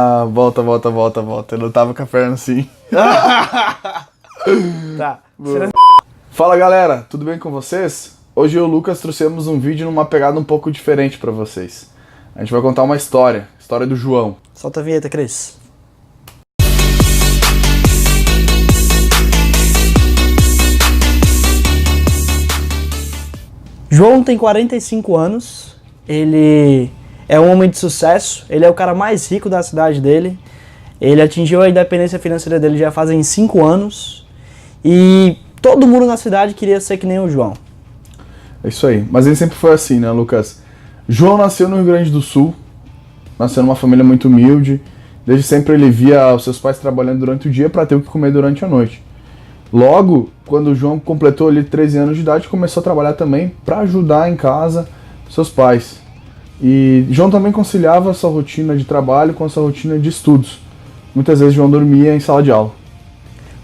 Ah, volta. Eu não tava com a perna assim. Tá. Fala galera, tudo bem com vocês? Hoje eu e o Lucas trouxemos um vídeo numa pegada um pouco diferente pra vocês. A gente vai contar uma história do João. Solta a vinheta, Cris. João tem 45 anos, ele é um homem de sucesso, ele é o cara mais rico da cidade dele, ele atingiu a independência financeira dele já fazem 5 anos e todo mundo na cidade queria ser que nem o João. É isso aí, mas ele sempre foi assim, né, Lucas? João nasceu no Rio Grande do Sul, nasceu numa família muito humilde, desde sempre ele via os seus pais trabalhando durante o dia para ter o que comer durante a noite. Logo, quando o João completou ali 13 anos de idade, começou a trabalhar também para ajudar em casa seus pais. E João também conciliava a sua rotina de trabalho com a sua rotina de estudos. Muitas vezes João dormia em sala de aula.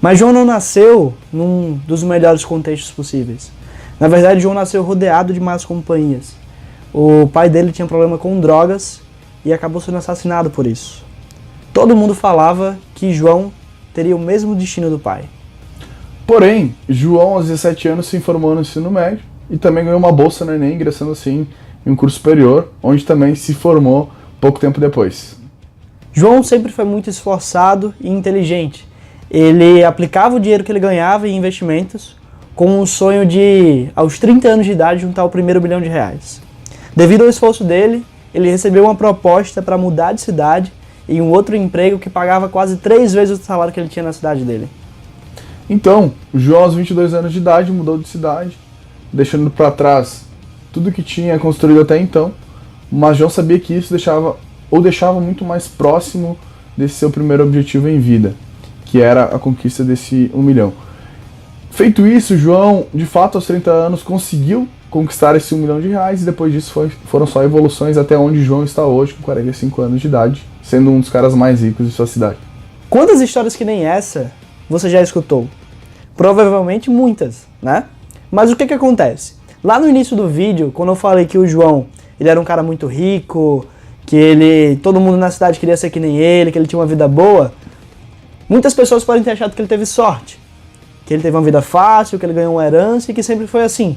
Mas João não nasceu num dos melhores contextos possíveis. Na verdade, João nasceu rodeado de más companhias. O pai dele tinha problema com drogas e acabou sendo assassinado por isso. Todo mundo falava que João teria o mesmo destino do pai. Porém, João, aos 17 anos, se formou no ensino médio e também ganhou uma bolsa no Enem, ingressando assim em um curso superior, onde também se formou pouco tempo depois. João sempre foi muito esforçado e inteligente. Ele aplicava o dinheiro que ele ganhava em investimentos com o sonho de, aos 30 anos de idade, juntar o primeiro R$1 bilhão. Devido ao esforço dele, ele recebeu uma proposta para mudar de cidade em um outro emprego que pagava quase 3 vezes o salário que ele tinha na cidade dele. Então, João, aos 22 anos de idade, mudou de cidade, deixando para trás tudo que tinha construído até então, mas João sabia que isso deixava muito mais próximo desse seu primeiro objetivo em vida, que era a conquista desse 1 milhão. Feito isso, João, de fato, aos 30 anos, conseguiu conquistar esse R$1 milhão e depois disso foram só evoluções até onde João está hoje, com 45 anos de idade, sendo um dos caras mais ricos de sua cidade. Quantas histórias que nem essa você já escutou? Provavelmente muitas, né? Mas o que acontece? Lá no início do vídeo, quando eu falei que o João ele era um cara muito rico, que todo mundo na cidade queria ser que nem ele, que ele tinha uma vida boa, muitas pessoas podem ter achado que ele teve sorte, que ele teve uma vida fácil, que ele ganhou uma herança e que sempre foi assim.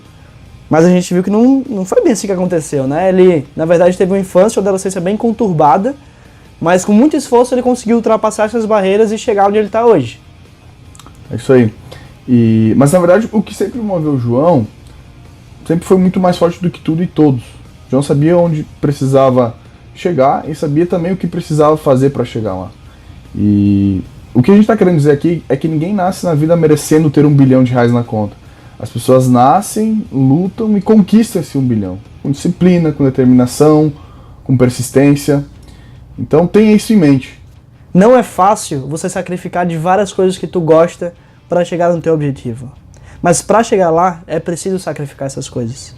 Mas a gente viu que não foi bem assim que aconteceu, né? Ele, na verdade, teve uma infância ou adolescência bem conturbada, mas com muito esforço ele conseguiu ultrapassar essas barreiras e chegar onde ele está hoje. É isso aí. Mas na verdade o que sempre moveu o João sempre foi muito mais forte do que tudo e todos. João sabia onde precisava chegar e sabia também o que precisava fazer para chegar lá. E o que a gente está querendo dizer aqui é que ninguém nasce na vida merecendo ter R$1 bilhão na conta. As pessoas nascem, lutam e conquistam esse 1 bilhão. Com disciplina, com determinação, com persistência. Então tenha isso em mente. Não é fácil você sacrificar de várias coisas que tu gosta para chegar no teu objetivo. Mas para chegar lá, é preciso sacrificar essas coisas.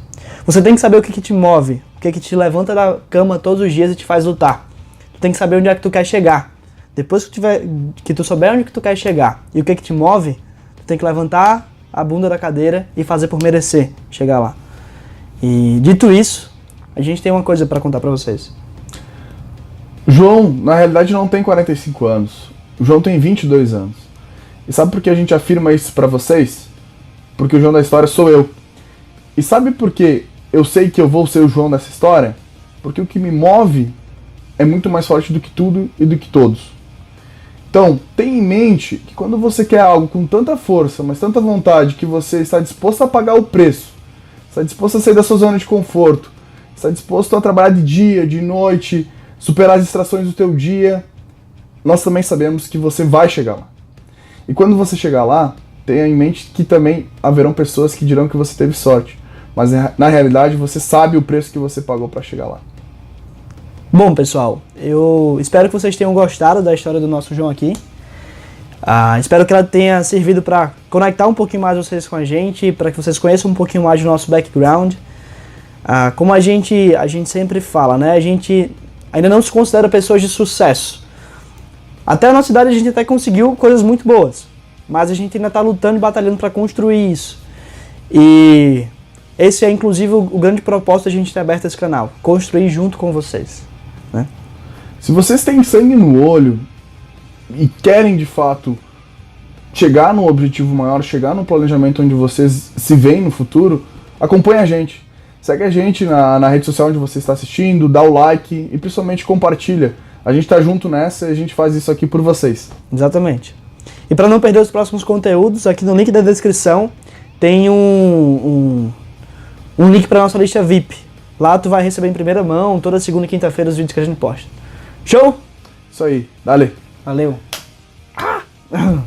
Você tem que saber o que te move, o que te levanta da cama todos os dias e te faz lutar. Tu tem que saber onde é que tu quer chegar. Depois que tu souber onde que tu quer chegar e o que te move, tu tem que levantar a bunda da cadeira e fazer por merecer chegar lá. E dito isso, a gente tem uma coisa para contar para vocês. João, na realidade, não tem 45 anos. O João tem 22 anos. E sabe por que a gente afirma isso pra vocês? Porque o João da história sou eu. E sabe por que eu sei que eu vou ser o João dessa história? Porque o que me move é muito mais forte do que tudo e do que todos. Então, tenha em mente que quando você quer algo com tanta força, mas tanta vontade, que você está disposto a pagar o preço, está disposto a sair da sua zona de conforto, está disposto a trabalhar de dia, de noite, superar as distrações do teu dia, nós também sabemos que você vai chegar lá. E quando você chegar lá, tenha em mente que também haverão pessoas que dirão que você teve sorte. Mas na realidade você sabe o preço que você pagou para chegar lá. Bom, pessoal, eu espero que vocês tenham gostado da história do nosso João aqui. Espero que ela tenha servido para conectar um pouquinho mais vocês com a gente, para que vocês conheçam um pouquinho mais do nosso background. Como a gente sempre fala, né? A gente ainda não se considera pessoas de sucesso. Até a nossa idade a gente até conseguiu coisas muito boas, mas a gente ainda está lutando e batalhando para construir isso. E esse é inclusive o grande propósito da gente ter aberto esse canal, construir junto com vocês, né? Se vocês têm sangue no olho e querem de fato chegar num objetivo maior, chegar num planejamento onde vocês se veem no futuro, acompanhe a gente. Segue a gente na rede social onde você está assistindo, dá o like e principalmente compartilha. A gente tá junto nessa e a gente faz isso aqui por vocês. Exatamente. E para não perder os próximos conteúdos, aqui no link da descrição tem um link para nossa lista VIP. Lá tu vai receber em primeira mão, toda segunda e quinta-feira, os vídeos que a gente posta. Show? Isso aí, dale. Valeu. Ah!